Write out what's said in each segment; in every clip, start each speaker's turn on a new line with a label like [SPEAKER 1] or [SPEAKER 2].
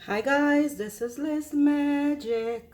[SPEAKER 1] Hi guys, this is Lizmagic.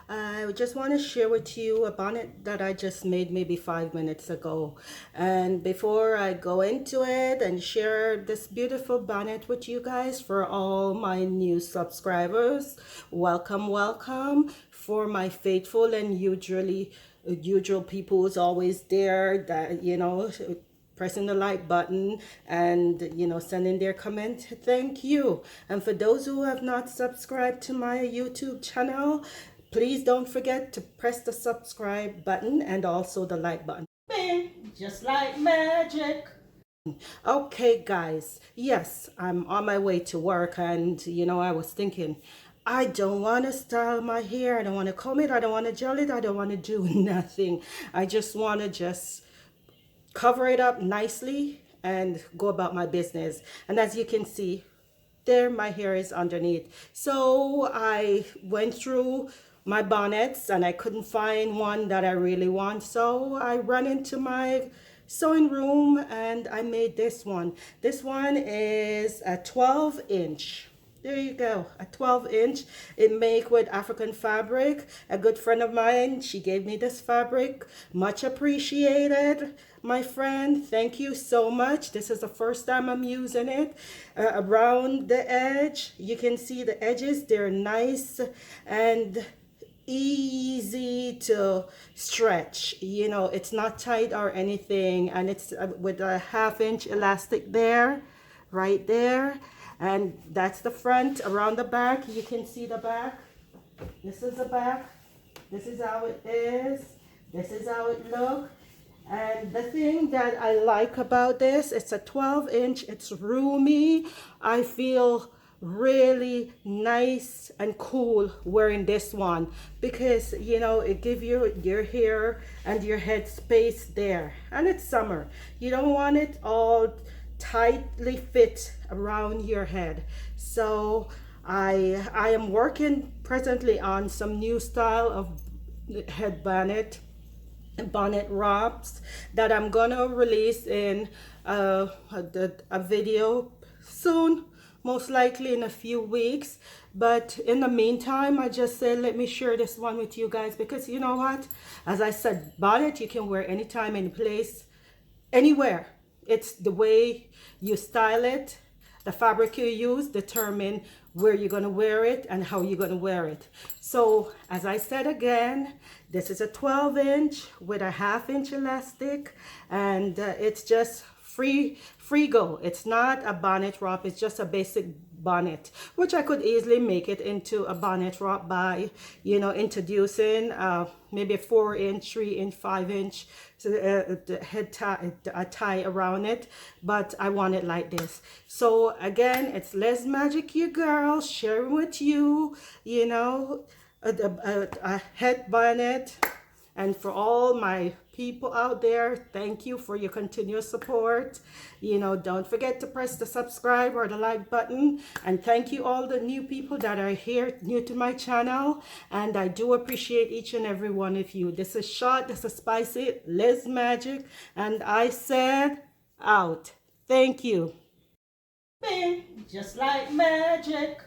[SPEAKER 1] I just want to share with you a bonnet that I just made maybe 5 minutes ago. And before I go into it and share this beautiful bonnet with you guys, for all my new subscribers, welcome, welcome. For my faithful and usual people who's always there, that pressing the like button and sending their comment, thank you. And for those who have not subscribed to my YouTube channel, please don't forget to press the subscribe button and also the like button. Bing, just like magic. Okay guys, yes, I'm on my way to work, and I was thinking, I don't want to style my hair, I don't want to comb it, I don't want to gel it, I don't want to do nothing. I just want to cover it up nicely and go about my business. And as you can see, there my hair is underneath. So I went through my bonnets and I couldn't find one that I really want. So I ran into my sewing room and I made this one. This one is a 12-inch. There you go, a 12-inch. It made with African fabric. A good friend of mine, she gave me this fabric. Much appreciated, my friend. Thank you so much. This is the first time I'm using it. Around the edge, you can see the edges. They're nice and easy to stretch. It's not tight or anything, and it's with a 1/2 inch elastic there, right there. And that's the front. Around the back, you can see the back. This is the back. This is how it is. This is how it looks. And the thing that I like about this, it's a 12-inch, it's roomy. I feel really nice and cool wearing this one because it gives you your hair and your head space there, and it's summer. You don't want it all tightly fit around your head. So I am working presently on some new style of head bonnet wraps that I'm gonna release in a video soon, most likely in a few weeks. But in the meantime, I just said let me share this one with you guys, because you know what, as I said, bonnet you can wear anytime, any place, anywhere. It's the way you style it, the fabric you use determine where you're going to wear it and how you're going to wear it. So as I said again, this is a 12-inch with a 1/2 inch elastic, and it's just free go. It's not a bonnet wrap, it's just a basic bonnet, which I could easily make it into a bonnet wrap by introducing maybe a 4-inch, 3-inch, 5-inch head tie, a tie around it. But I want it like this. So again, it's Lizmagic, your girl, sharing with you a head bonnet. And for all my people out there, thank you for your continuous support. Don't forget to press the subscribe or the like button. And thank you all the new people that are here, new to my channel. And I do appreciate each and every one of you. This is short, this is spicy, Lizmagic. And I said out. Thank you. Bing, just like magic.